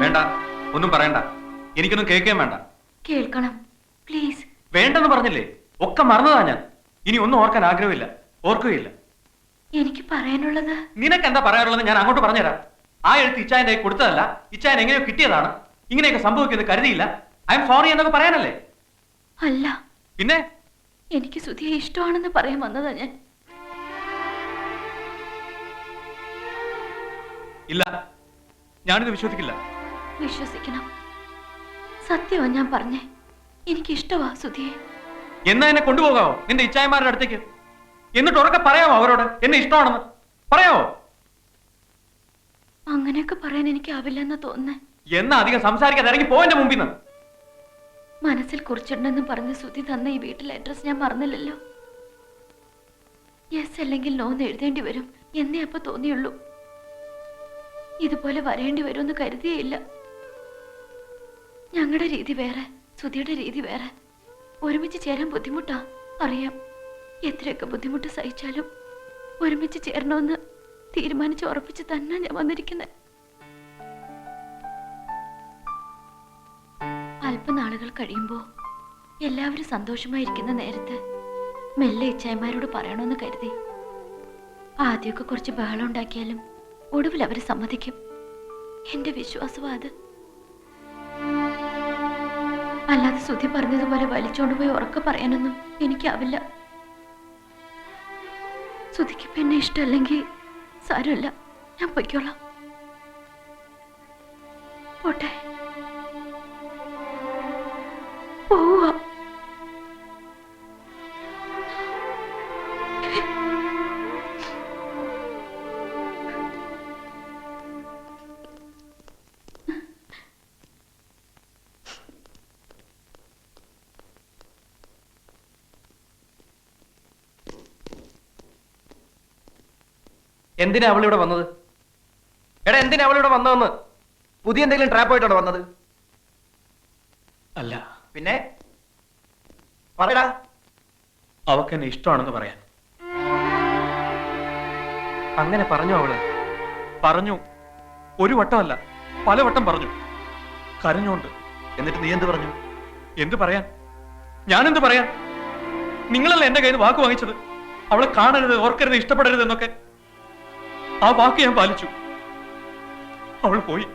വേണ്ട, ഒന്നും പറയണ്ട. എനിക്കൊന്നും കേൾക്കാൻ വേണ്ട. കേൾക്കണം പ്ലീസ്. വേണ്ടെന്ന് പറഞ്ഞില്ലേ? ഒക്കെ മറന്നതാ ഞാൻ. ഇനി ഒന്നും ഓർക്കാൻ ആഗ്രഹമില്ല, ഓർക്കുകയില്ല. എനിക്ക് പറയാനുള്ളത്. നിനക്ക് എന്താ പറയാനുള്ളത് ഞാൻ അങ്ങോട്ട് പറഞ്ഞുതരാം. ആ എഴുത്ത് ഇച്ചായന്റെ കൈ കൊടുത്തതല്ല, ഇച്ചായൻ എങ്ങനെയോ കിട്ടിയതാണ്. ഇങ്ങനെയൊക്കെ സംഭവിക്കുന്നത് കരുതിയില്ല. ഐ എം സോറി എന്നൊക്കെ പറയാനല്ലേ? അല്ല, പിന്നെ എനിക്ക് സുധിയെ ഇഷ്ടമാണെന്ന് പറയാൻ വന്നതാ ഞാൻ. ഇല്ല, ഞാനിത് വിശ്വസിക്കില്ല. വിശ്വസിക്കണം. സത്യമാ ഞാൻ പറഞ്ഞേ. എനിക്ക് ഇഷ്ടമാ സുധിയെ. എന്നാ എന്നെ കൊണ്ടുപോകാവോ നിന്റെ ഇച്ചായന്മാരുടെ അടുത്തേക്ക്? എന്നിട്ട് ഉറക്കെ പറയാമോ അവരോട് എന്നെ ഇഷ്ടമാണെന്ന്? പറയാമോ? അങ്ങനെയൊക്കെ പറയാൻ എനിക്ക് ആവില്ലെന്ന് തോന്നുന്നേ. എന്നാ അധികം സംസാരിക്കാതെ ഇറങ്ങി പോവന്റെ മുമ്പിൽ നിന്ന്. മനസ്സിൽ കുറിച്ചിട്ടുണ്ടെന്ന് പറഞ്ഞ് സുധി തന്ന ഈ വീട്ടിലെ അഡ്രസ് ഞാൻ മറന്നില്ലല്ലോ. യെസ് അല്ലെങ്കിൽ നോ എന്ന് എഴുതേണ്ടി വരും എന്നേ അപ്പൊ തോന്നിയുള്ളൂ. ഇതുപോലെ വരേണ്ടി വരുമെന്ന് കരുതിയേയില്ല. ഞങ്ങളുടെ രീതി വേറെ, സുധിയുടെ രീതി വേറെ. ഒരുമിച്ച് ചേരാൻ ബുദ്ധിമുട്ടാ, അറിയാം. എത്രയൊക്കെ ബുദ്ധിമുട്ട് സഹിച്ചാലും ഒരുമിച്ച് ചേരണമെന്ന് തീരുമാനിച്ച് ഉറപ്പിച്ച് തന്നെ ഞാൻ വന്നിരിക്കുന്നത്. അല്പനാളുകൾ കഴിയുമ്പോ എല്ലാവരും സന്തോഷമായിരിക്കുന്ന നേരത്ത് മെല്ലെ ഇച്ചായന്മാരോട് പറയണമെന്ന് കരുതി. ആദ്യമൊക്കെ കുറച്ച് ബഹളം ഉണ്ടാക്കിയാലും ഒടുവിൽ അവര് സമ്മതിക്കും. എന്റെ വിശ്വാസം അത്. അല്ലാതെ സുധി പറഞ്ഞതുപോലെ വലിച്ചോണ്ടുപോയി ഉറക്കെ പറയാനൊന്നും എനിക്കാവില്ല. സുധിക്ക് പിന്നെ ഇഷ്ടമല്ലെങ്കിൽ സാരമില്ല, ഞാൻ പൊയ്ക്കോളാം. പോട്ടെ, പോവാ. എന്തിനാ അവളിവിടെ വന്നത്? എടാ, എന്തിനാ അവളിവിടെ വന്നതെന്ന്? പുതിയ എന്തെങ്കിലും ട്രാപ്പ് ആയിട്ടാണോ വന്നത്? അല്ല. പിന്നെ പറയടാ. അവക്ക് എന്നെ ഇഷ്ടമാണെന്ന് പറയാൻ. അങ്ങനെ പറഞ്ഞോ അവള്? പറഞ്ഞു. ഒരു വട്ടമല്ല, പലവട്ടം പറഞ്ഞു. കരഞ്ഞോണ്ട്. എന്നിട്ട് നീ എന്ത് പറഞ്ഞു? എന്ത് പറയാൻ? ഞാനെന്ത് പറയാൻ? നിങ്ങളല്ലേ എന്റെ കയ്യിൽ നിന്ന് വാക്ക് വാങ്ങിച്ചത്, അവളെ കാണരുത്, ഓർക്കരുത്, ഇഷ്ടപ്പെടരുത് എന്നൊക്കെ. ആ വാക്ക് ഞാൻ പാലിച്ചു. അവൾ പോയി.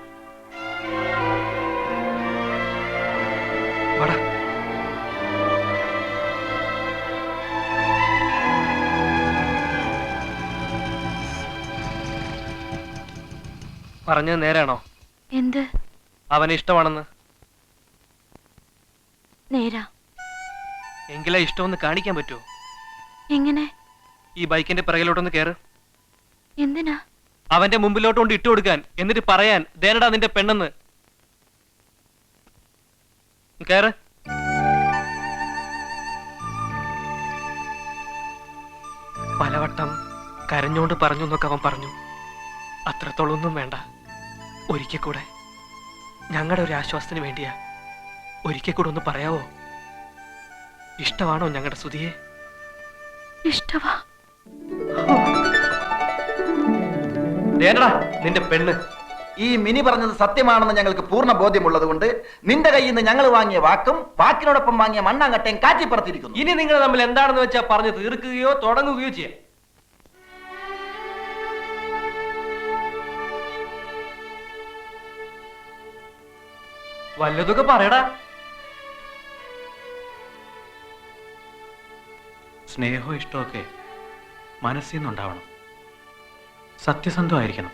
പറഞ്ഞത് നേരാണോ? എന്ത്? അവനെ ഇഷ്ടമാണെന്ന്. നേരാ. എങ്കിലാ ഇഷ്ടമൊന്ന് കാണിക്കാൻ പറ്റുമോ? എങ്ങനെ? ഈ ബൈക്കിന്റെ പിറകിലോട്ടൊന്ന് കേറ്. എന്തിനാ? അവന്റെ മുമ്പിലോട്ടൊണ്ട് ഇട്ടു കൊടുക്കാൻ, എന്നിട്ട് പറയാൻ ദേനടാ നിന്റെ പെണ്ണെന്ന്. കേറ്. പലവട്ടം കരഞ്ഞോണ്ട് പറഞ്ഞു എന്നൊക്കെ അവൻ പറഞ്ഞു. അത്രത്തോളൊന്നും വേണ്ട. ഒരിക്കൽ കൂടെ, ഞങ്ങളുടെ ഒരു ആശ്വാസത്തിന് വേണ്ടിയാ, ഒരിക്കൽ കൂടെ ഒന്ന് പറയാവോ? ഇഷ്ടമാണോ ഞങ്ങളുടെ സുധിയെ? ഇഷ്ടവാ. ദേനടാ നിന്റെ പെണ്ണ്. ഈ മിനി പറഞ്ഞത് സത്യമാണെന്ന് ഞങ്ങൾക്ക് പൂർണ്ണ ബോധ്യമുള്ളത് കൊണ്ട് നിന്റെ കയ്യിൽ നിന്ന് ഞങ്ങൾ വാങ്ങിയ വാക്കും വാക്കിനോടൊപ്പം വാങ്ങിയ മണ്ണാങ്കട്ടയും കാറ്റിപ്പറത്തിരിക്കുന്നു. ഇനി നിങ്ങൾ തമ്മിൽ എന്താണെന്ന് വെച്ചാൽ പറഞ്ഞു തീർക്കുകയോ തുടങ്ങുകയോ ചെയ്യാം. വല്ലതൊക്കെ പറയടാ. സ്നേഹവും ഇഷ്ടമൊക്കെ മനസ്സിൽ നിന്നുണ്ടാവണം. സത്യസന്ധമായിരിക്കണം.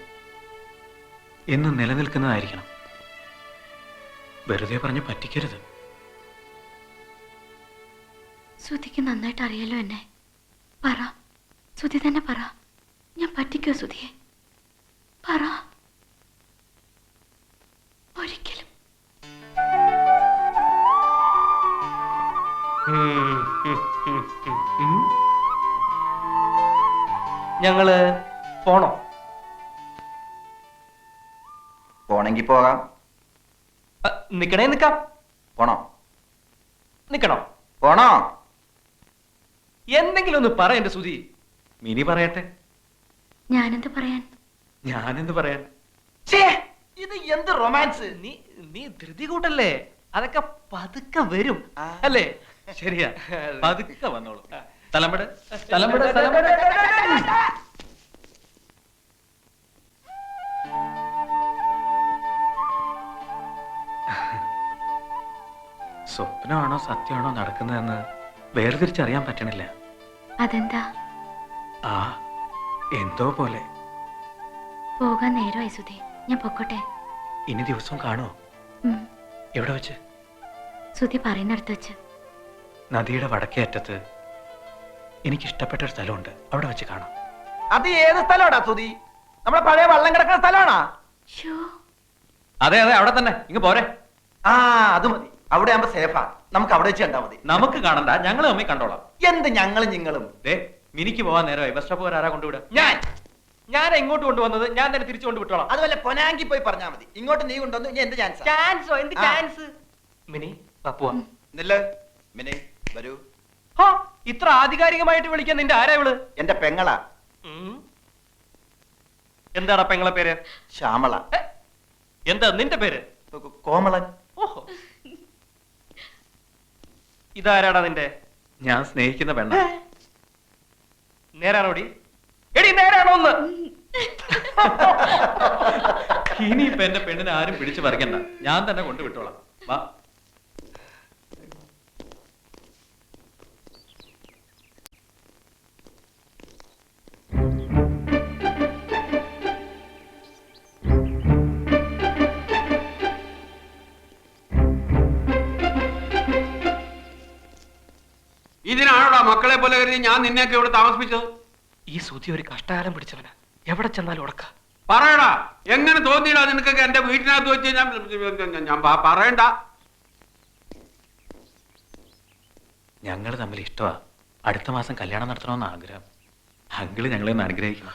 എന്നും നിലനിൽക്കുന്നതായിരിക്കണം. വെറുതെ പറഞ്ഞ് പറ്റിക്കരുത്. സുധിക്ക് നന്നായിട്ട് അറിയാലോ എന്നെ. പറ, സുധി തന്നെ പറ. ഞാൻ പറ്റിക്കോ സുധിയെ? പറ. ഒരിക്കലും. ഞങ്ങള് പോണോ? പോണെങ്കി പോകാം. നിക്കണേ നിക്കാം. പോണോ? നിക്കണോ? പോണോ? എന്തെങ്കിലും ഒന്ന് പറ എന്റെ സുധി. മിനി പറയട്ടെ. ഞാനെന്ത് പറയാൻ? ഞാനെന്ത് പറയാൻ? ഛേ, ഇത് എന്ത് റൊമാൻസ്? നീ നീ ധൃതി കൂട്ടല്ലേ, അതൊക്കെ പതുക്കെ വരും ആ. അല്ലേ? ശരിയാ, പതുക്കെ വന്നോളൂ. തലമ്പട് തലമ്പട് തലമ്പട്. സ്വപ്നമാണോ സത്യമാണോ നടക്കുന്നതെന്ന് വേർതിരിച്ചറിയാൻ പറ്റണില്ല. അതെന്താ? ആ എന്തോ പോലെ. പോകാൻ നേരമായി സുധി, ഞാൻ പൊക്കോട്ടെ. ഇനി ദിവസവും കാണുമോ? ഉം. എവിടെ വെച്ച്? സുധി പറയുന്നിടത്ത് വെച്ച്. നദിയുടെ വടക്കേ അറ്റത്ത് എനിക്കിഷ്ടപ്പെട്ട ഒരു സ്ഥലമുണ്ട്, അവിടെ വെച്ച് കാണാം. അത് ഏത് സ്ഥലമാടാ സുധി? നമ്മളെ പഴയ വള്ളം കിടക്കുന്ന സ്ഥലമാണാ? ഷോ, അതെ അതെ, അവിടെ തന്നെ. ഇങ്ങ് പോരെ. ആ അത് മതി, അവിടെ ആകുമ്പോ സേഫാ. നമുക്ക് അവിടെ വെച്ച് കണ്ടാ മതി. നമുക്ക് കാണണ്ട, ഞങ്ങൾ തമ്മിൽ കണ്ടോളാം. എന്ത് ഞങ്ങളും നിങ്ങളും? ദേ മിനിക്ക് പോവാൻ നേരമായി. ബസ് സ്റ്റോപ്പ് വരെ ആരാ കൊണ്ടുവിടുക? ഞാൻ എങ്ങോട്ട് കൊണ്ടുവന്നത്? ഞാൻ തന്നെ തിരിച്ചു കൊണ്ട് വിട്ടോളാം. അതുപോലെ പൊനാങ്കി പോയി പറഞ്ഞാ മതി. ഇങ്ങോട്ട് നീ കൊണ്ടുവന്നു, ഇനി എന്ത് ചാൻസ്? ചാൻസോ? എന്ത് ആ. ചാൻസ്? മിനി പപ്പുവാ. നില്ല് മിനി, വരൂ. ഇത്ര ആധികാരികമായിട്ട് വിളിക്കാൻ നിന്റെ ആരാ ഇവള്? എന്റെ പെങ്ങളാ. ഉം. എന്താടാ പെങ്ങളെ പേര്? ശ്യാമള. എന്താ നിന്റെ പേര്? കോമളൻ. ഓഹോ, ഇതാരാടാ നിന്റെ? ഞാൻ സ്നേഹിക്കുന്ന പെണ്ണ. നേരാണോടി? എടി നേരാണോ ഒന്ന്? ഇനിയിപ്പൊ എന്റെ പെണ്ണിനെ ആരും പിടിച്ചു പറിക്കണ്ട, ഞാൻ തന്നെ കൊണ്ടുവിട്ടോളാം. വാ. ഇതിനാണോടാ മക്കളെ പോലെ കരുതി ഞാൻ നിന്നെയൊക്കെ ഇവിടെ താമസിപ്പിച്ചത്? ഈ സുധി ഒരു കഷ്ടകാലം പിടിച്ചവനാ, എവിടെ ചെന്നാലും ഉടക്ക. പറയടാ, എങ്ങനെ തോന്നിയിടാ നിനക്കൊക്കെ എന്റെ വീട്ടിനകത്ത് വെച്ച് ഞാൻ പറയണ്ട. ഞങ്ങൾ തമ്മിൽ ഇഷ്ടമാ. അടുത്ത മാസം കല്യാണം നടത്തണമെന്ന് ആഗ്രഹം. അങ്കിള് ഞങ്ങളെ ഒന്ന് അനുഗ്രഹിക്കണം.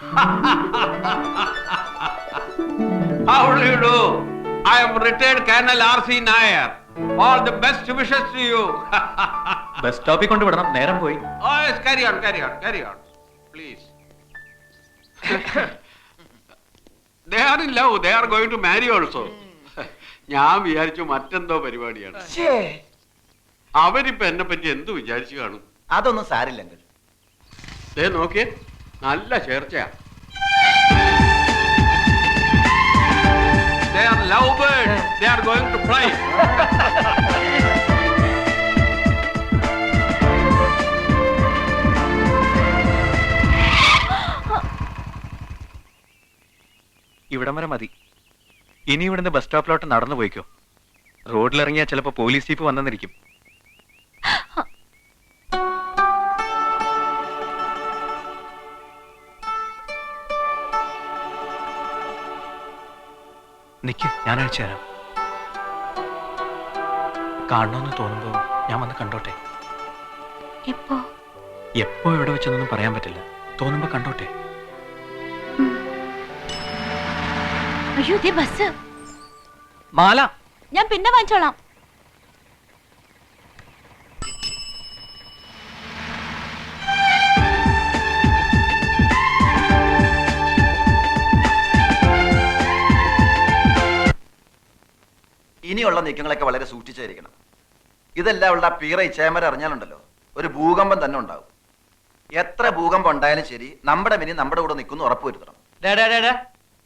How do you do? I am retired Colonel R.C. Nair. All the best wishes to you. Bus സ്റ്റോപ്പിൽ കൊണ്ടുവിടണം, നേരം പോയി. Oh yes, carry on. Please. They are in love. They are going to marry also. ഞാൻ വിചാരിച്ചു മറ്റെന്തോ പരിപാടിയാണ്. ഛേ, അവരിപ്പോ എന്നെ പറ്റി എന്ത് വിചാരിച്ചു കാണും? അതൊന്നും സാരില്ലെങ്കിൽ. ദേ നോക്കിയേ, നല്ല ചേർച്ചയാ. They are lovebirds. They are going to fly. ഇവിടം വരെ മതി. ഇനി ഇവിടുന്ന് ബസ് സ്റ്റോപ്പിലോട്ട് നടന്നു പോയിക്കോ. റോഡിലിറങ്ങിയാൽ ചിലപ്പോ പോലീസ് ജീപ്പ് വന്നെന്നിരിക്കും. നിക്ക്, ഞാൻ അയച്ചു തരാം. കാണണമെന്ന് തോന്നുമ്പോ ഞാൻ വന്ന് കണ്ടോട്ടെ. എപ്പോ? എപ്പോ എവിടെ വെച്ചെന്നൊന്നും പറയാൻ പറ്റില്ല. തോന്നുമ്പോ കണ്ടോട്ടെ. അയ്യോ, ദേ ബസ്. മാല, ഞാൻ പിന്നെ വാങ്ങിച്ചോളാം. ഇനിയുള്ള നീക്കങ്ങളൊക്കെ വളരെ സൂക്ഷിച്ചായിരിക്കണം. ഇതെല്ലാം ഉള്ള പീറ ഇച്ചേമര അറിഞ്ഞാലുണ്ടല്ലോ, ഒരു ഭൂകമ്പം തന്നെ ഉണ്ടാവും. എത്ര ഭൂകമ്പം ഉണ്ടായാലും ശരി, നമ്മുടെ മിനി നമ്മുടെ കൂടെ നിൽക്കുന്നു ഉറപ്പുവരുത്തണം.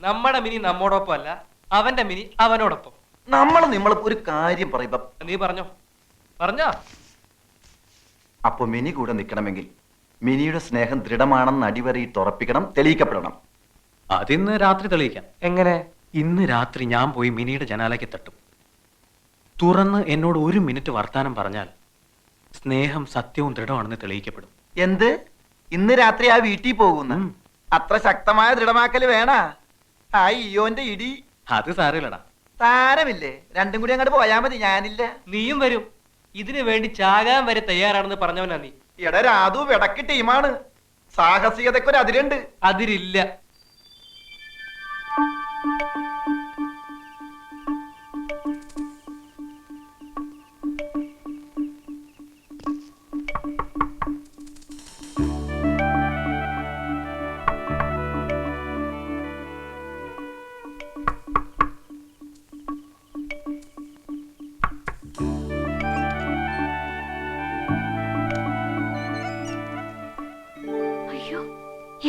നമ്മുടെ മിനി നമ്മോടൊപ്പം അല്ല, അവന്റെ മിനി അവനോടൊപ്പം. നമ്മൾ ഒരു കാര്യം പറയുമ്പോ നീ പറഞ്ഞോ. അപ്പൊ മിനി കൂടെ നിൽക്കണമെങ്കിൽ മിനിയുടെ സ്നേഹം ദൃഢമാണെന്ന് അടിവരയിട്ട് ഉറപ്പിക്കണം, തെളിയിക്കപ്പെടണം. അതിന്ന് രാത്രി തെളിയിക്കാം. എങ്ങനെ? ഇന്ന് രാത്രി ഞാൻ പോയി മിനിയുടെ ജനാലയ്ക്ക് തട്ടും. തുറന്ന് എന്നോട് 1 മിനിറ്റ് വർത്താനം പറഞ്ഞാൽ സ്നേഹം സത്യവും ദൃഢമാണെന്ന് തെളിയിക്കപ്പെടും. എന്ത്? ഇന്ന് രാത്രി ആ വീട്ടിൽ പോകുന്ന അത്ര ശക്തമായ ദൃഢമാക്കല് വേണ? അയ്യോന്റെ ഇടി. അത് സാരമില്ലടാ. താരമില്ലേ, രണ്ടും കൂടി അങ്ങോട്ട് പോയാ മതി, ഞാനില്ല. നീയും വരും. ഇതിനു വേണ്ടി ചാകാൻ വരെ തയ്യാറാണെന്ന് പറഞ്ഞവനാ നീ. എടാ രാധു വെടക്ക് ടീമാണ്. സാഹസികതയ്ക്കൊരു അതിരുണ്ട്. അതിരില്ല.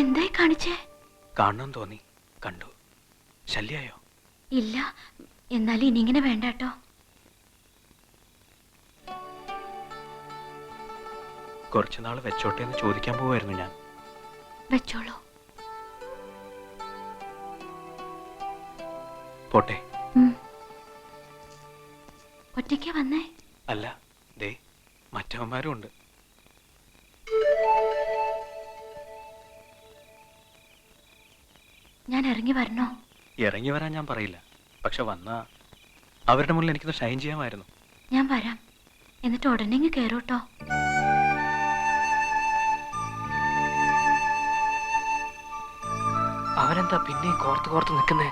എന്തായി കാണിച്ചേ? കാണണം തോന്നി, കണ്ടു. ശല്യായോ? ഇല്ല, എന്നാലും ഇനി ഇങ്ങനെ വേണ്ട കേട്ടോ. കുറച്ചുനാൾ വെച്ചോട്ടെ എന്ന് ചോദിക്കാൻ പോവായിരുന്നു ഞാൻ. വെച്ചോളൂ. പോട്ടെ. ഒറ്റയ്ക്ക് വന്നേ? അല്ല, ദേ മറ്റവന്മാരും ഉണ്ട്. ഞാൻ ഇറങ്ങി വരണോ? ഇറങ്ങി വരാൻ ഞാൻ പറയില്ല, പക്ഷെ വന്നാ അവരുടെ മുന്നിൽ എനിക്കൊന്ന് ഷൈൻ ചെയ്യാമായിരുന്നു. ഞാൻ വരാം, എന്നിട്ട് ഉടനെ ഇങ്ങ് കയറൂട്ടോ. അവനെന്താ പിന്നെയും കോർത്ത് കോർത്ത് നിൽക്കുന്നേ?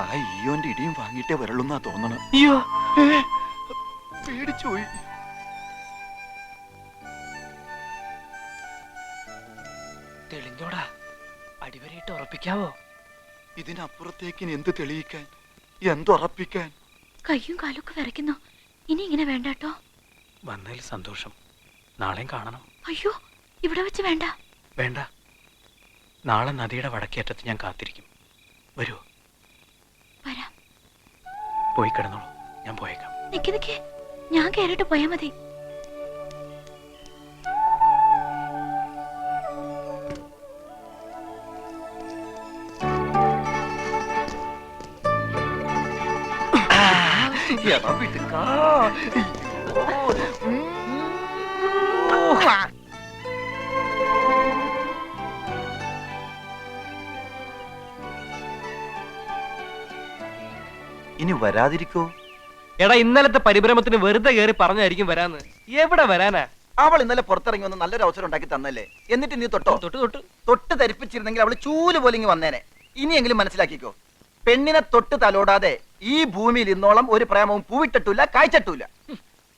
ആ ഈയോന്റെ ഇടിയും വാങ്ങിയിട്ടേ വരളുന്നാ തോന്നണം. അയ്യോ, പേടിച്ചുപോയി. തെളിഞ്ഞോടാ, അടിവരയിട്ട് ഉറപ്പിക്കാവോ? ഇതിനപ്പുറത്തേക്ക് ഇനി എന്ത് തെളിയിക്കാൻ, എന്തുറപ്പിക്കാൻ? കയ്യും കാലൊക്കെ വിറയ്ക്കുന്നു. ഇനി ഇങ്ങനെ വേണ്ട കേട്ടോ. വന്നതിൽ സന്തോഷം. നാളെയും കാണണം. അയ്യോ, ഇവിടെ വെച്ച് വേണ്ട. വേണ്ട, നാളെ നദിയുടെ വടക്കേറ്റത്ത് ഞാൻ കാത്തിരിക്കും. വരൂ. വരാം. പോയി കിടന്നോളൂ, ഞാൻ പോയേക്കാം. നിക്ക് നിക്ക്, ഞാൻ കയറിട്ട് പോയാ മതി. ഇനി വരാതിരിക്കോ? എടാ, ഇന്നലത്തെ പരിഭ്രമത്തിന് വെറുതെ കയറി പറഞ്ഞായിരിക്കും വരാന്ന്. എവിടെ വരാനാ? അവൾ ഇന്നലെ പുറത്തിറങ്ങി വന്ന് നല്ലൊരു അവസരം ഉണ്ടാക്കി തന്നല്ലേ, എന്നിട്ട് നീ തൊട്ടോ? തൊട്ട് ധരിപ്പിച്ചിരുന്നെങ്കിൽ അവള് ചൂല് പോലെ ഇങ്ങ് വന്നേനെ. ഇനിയെങ്കിലും മനസ്സിലാക്കിക്കോ, പെണ്ണിനെ തൊട്ട് തലോടാതെ ഈ ഭൂമിയിൽ ഇന്നോളം ഒരു പ്രേമവും പൂവിട്ടിട്ടില്ല, കായ്ച്ചിട്ടില്ല.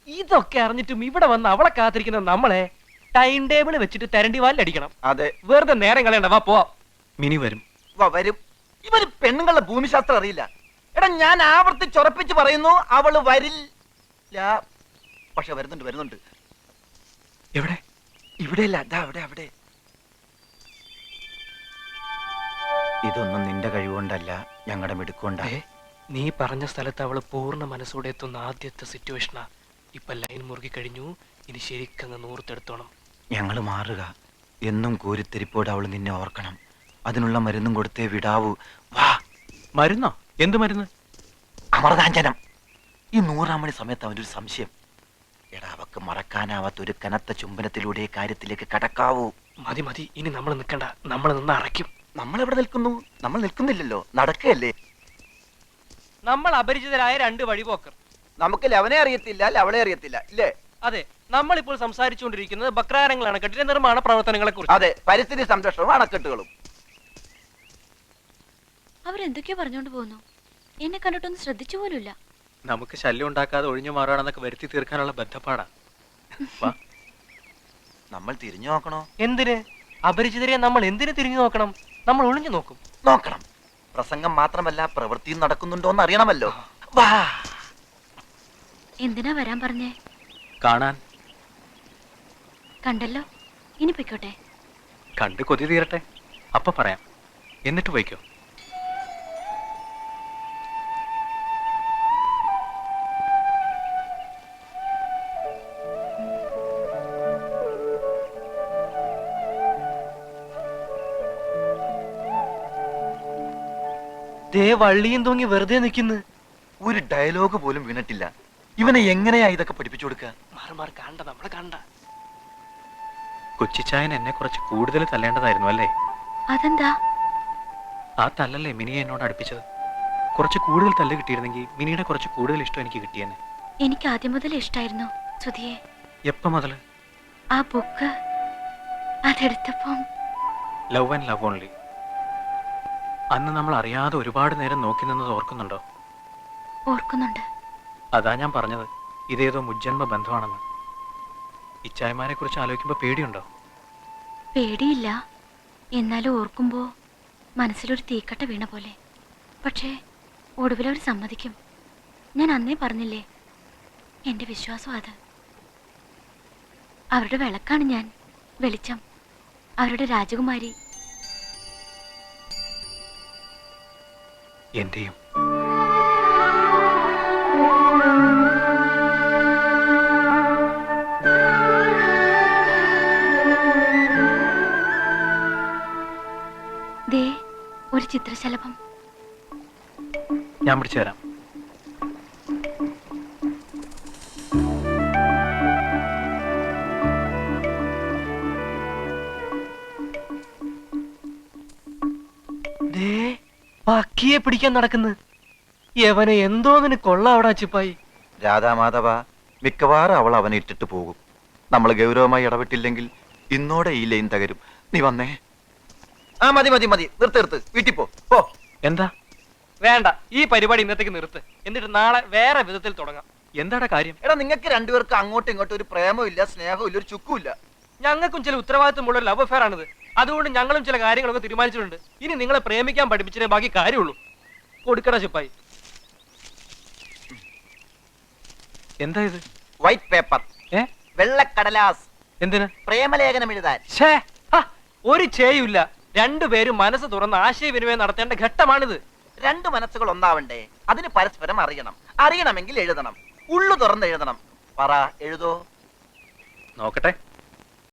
ഇതൊക്കെ അറിഞ്ഞിട്ടും ഇവിടെ വന്ന് അവളെ കാത്തിരിക്കുന്ന നമ്മളെ ടൈം ടേബിൾ വെച്ചിട്ട് തരണ്ടി വാലടിക്കണം. അതെ, വെറുതെ നേരം കളയണ്ട, വാ പോവാം. മിനി വരും. വരും. ഇവര് പെണ്ണുങ്ങളുടെ ഭൂമിശാസ്ത്രം അറിയില്ല. എടാ, ഞാൻ ആവർത്തിച്ചുറപ്പിച്ച് പറയുന്നു, അവള് വരില്ല. പക്ഷെ വരുന്നുണ്ട്. എവിടെ? ഇവിടെയല്ല, അതാ അവിടെ അവിടെ. ഇതൊന്നും നിന്റെ കഴിവുകൊണ്ടല്ല, ഞങ്ങളുടെ മിടുക്കൊണ്ടാ. നീ പറഞ്ഞ സ്ഥലത്ത് അവള് പൂർണ്ണ മനസ്സോടെ എത്തുന്ന ആദ്യത്തെ സിറ്റുവേഷനാ. ഇപ്പൊ ലൈൻ മുറുകി കഴിഞ്ഞു, ഇനി ശരിക്കങ്ങ് നൂർത്തെടുത്തോണം. ഞങ്ങള് മാറുക. എന്നും കോരിത്തെരിപ്പോടെ അവള് നിന്നെ ഓർക്കണം. അതിനുള്ള മരുന്നും കൊടുത്തേ വിടാവൂ. വാ. മരുന്നോ? എന്ത് മരുന്ന്? അമൃതാഞ്ജനം. ഈ 100-ാം മണി സമയത്ത് അവനൊരു സംശയം. എടാ, അവക്ക് മറക്കാനാവാത്ത ഒരു കനത്ത ചുംബനത്തിലൂടെ കാര്യത്തിലേക്ക് കടക്കാവൂ. മതി മതി, ഇനി നമ്മൾ നിൽക്കണ്ട. നമ്മൾ നിന്ന് അറയ്ക്കും. നമ്മൾ എവിടെ നിൽക്കുന്നു? നമ്മൾ നിൽക്കുന്നില്ലല്ലോ, നടക്കുകയല്ലേ. നമ്മൾ അപരിചിതരായ രണ്ട് വഴിപോക്കർ. നമുക്ക് ലവനെ അറിയത്തില്ല, ലവളെ അറിയത്തില്ല, ഇല്ലേ? അതെ, നമ്മൾ ഇപ്പോൾ സംസാരിച്ചുകൊണ്ടിരിക്കുന്നത് ബക്രാരങ്ങൾ അണക്കെട്ടിന്റെ നിർമ്മാണ പ്രവർത്തനങ്ങളെ കുറിച്ച്. അതെ, പരിസ്ഥിതി സംരക്ഷണവും അണക്കെട്ടുകളും. അവരെന്തൊക്കെയോ പറഞ്ഞോണ്ട് പോകുന്നു. എന്നെ കണ്ടിട്ടൊന്നും ശ്രദ്ധിച്ചു പോലുമില്ല. നമുക്ക് ശല്യം ഉണ്ടാക്കാതെ ഒഴിഞ്ഞു മാറുകയാണെന്നൊക്കെ വരുത്തി തീർക്കാനുള്ള ബന്ധപ്പാടാ. നമ്മൾ തിരിഞ്ഞു നോക്കണോ? എന്തിന്? അപരിചിതരെ നമ്മൾ എന്തിനു തിരിഞ്ഞു നോക്കണം? നമ്മൾ ഒളിഞ്ഞു നോക്കും. നോക്കണം. പ്രസംഗം മാത്രമല്ല, പ്രവൃത്തിയും നടക്കുന്നുണ്ടോന്ന് അറിയണമല്ലോ. വാ. എന്തിനാ വരാൻ പറഞ്ഞേ? കാണാൻ. കണ്ടല്ലോ, ഇനി പൊയ്ക്കോട്ടെ. കണ്ട് കൊതി തീരട്ടെ, അപ്പൊ പറയാം. എന്നിട്ട് പോയിക്കോ. ദേ വള്ളിയും തൂങ്ങി വെറുതെ നിൽക്കുന്നു. ഒരു ഡയലോഗ് പോലും വീണിട്ടില്ല. ഇവനെ എങ്ങനെയാ ഇതൊക്കെ പഠിപ്പിച്ചു കൊടുക്കുക? മാറി കണ്ട, നമ്മളെ കണ്ട. കൊച്ചിച്ചായൻ എന്നെ കുറച്ച് കൂടുതൽ തല്ലേണ്ടതായിരുന്നു അല്ലേ? അതെന്താ? ആ തല്ലല്ലേ മിനിയെ എന്നോട് അടുപ്പിച്ചത്. കുറച്ച് കൂടുതൽ തല്ല് കിട്ടിയിരുന്നെങ്കിൽ മിനിയുടെ കുറച്ച് കൂടുതൽ ഇഷ്ടം എനിക്ക് കിട്ടിയെന്നെ. എനിക്ക് ആദ്യം മുതൽ ഇഷ്ടായിരുന്നു സുധിയെ. എപ്പ മുതല്? ആ ബുക്ക് അതെടുത്തപ്പം. Love and love only. അന്ന് നമ്മൾ അറിയാതെ ഒരുപാട് നേരം നോക്കി നിന്നത് ഓർക്കുന്നുണ്ടോ? ഓർക്കുന്നുണ്ട്. അതാ ഞാൻ പറഞ്ഞത്, ഇതേതോ മുജ്ജന്മ ബന്ധമാണെന്ന്. ഇച്ചായമാരെ കുറിച്ച് ആലോചിക്കുമ്പോ പേടിയുണ്ടോ? പേടിയില്ല, എന്നാലും ഓർക്കുമ്പോ മനസ്സിലൊരു തീക്കട്ട വീണ പോലെ. പക്ഷേ ഒടുവിലവർ സമ്മതിക്കും. ഞാൻ അന്നേ പറഞ്ഞില്ലേ, എന്റെ വിശ്വാസം അത്. അവരുടെ വിളക്കാണ് ഞാൻ, വെളിച്ചം. അവരുടെ രാജകുമാരി, എന്റെയും. ദേ ഒരു ചിത്രശലഭം. ഞാൻ പിടിച്ചു തരാം. പക്കിയെ പിടിക്കാൻ നടക്കുന്നു. യവനെ എന്തോന്നിന് കൊള്ളാം അവിടെ ചിപ്പായി. രാധാമാധവ, മിക്കവാറും അവൾ അവനെ ഇട്ടിട്ട് പോകും. നമ്മൾ ഗൗരവമായി ഇടപെട്ടില്ലെങ്കിൽ ഇന്നോടെ ഈ ലൈൻ തകരും. നീ വന്നേ. ആ മതി മതി മതി, നിർത്ത് വീട്ടിൽ പോ. എന്താ? വേണ്ട, ഈ പരിപാടി ഇന്നത്തേക്ക് നിർത്ത്. എന്നിട്ട് നാളെ വേറെ വിധത്തിൽ തുടങ്ങാം. എന്താടാ കാര്യം? എടാ, നിങ്ങൾക്ക് രണ്ടുപേർക്ക് അങ്ങോട്ടും ഇങ്ങോട്ടും ഒരു പ്രേമവും ഇല്ല, സ്നേഹവും ഇല്ല, ഒരു ചുക്കും ഇല്ല. ഞങ്ങൾക്കും ചില ഉത്തരവാദിത്വമുള്ള ഒരു ലവ് അഫെയർ ആണിത്. അതുകൊണ്ട് ഞങ്ങളും ചില കാര്യങ്ങളൊക്കെ തീരുമാനിച്ചിട്ടുണ്ട്. ഇനി നിങ്ങളെ പ്രേമിക്കാൻ പഠിപ്പിച്ചേ ബാക്കി കാര്യമുള്ളൂ. കൊടുക്കട ചിപ്പായി. എന്താ ഇത്? വൈറ്റ് പേപ്പർ, വെള്ളക്കടലാസ്. എന്തിനാ? പ്രേമലേഖനം എഴുതാൻ. ഒരു ചേയുമില്ല. രണ്ടുപേരും മനസ്സ് തുറന്ന് ആശയവിനിമയം നടത്തേണ്ട ഘട്ടമാണിത്. രണ്ട് മനസ്സുകൾ ഒന്നാവണ്ടേ? അതിന് പരസ്പരം അറിയണം. അറിയണമെങ്കിൽ എഴുതണം. ഉള്ളു തുറന്ന് എഴുതണം. പറ, എഴുതോ? നോക്കട്ടെ.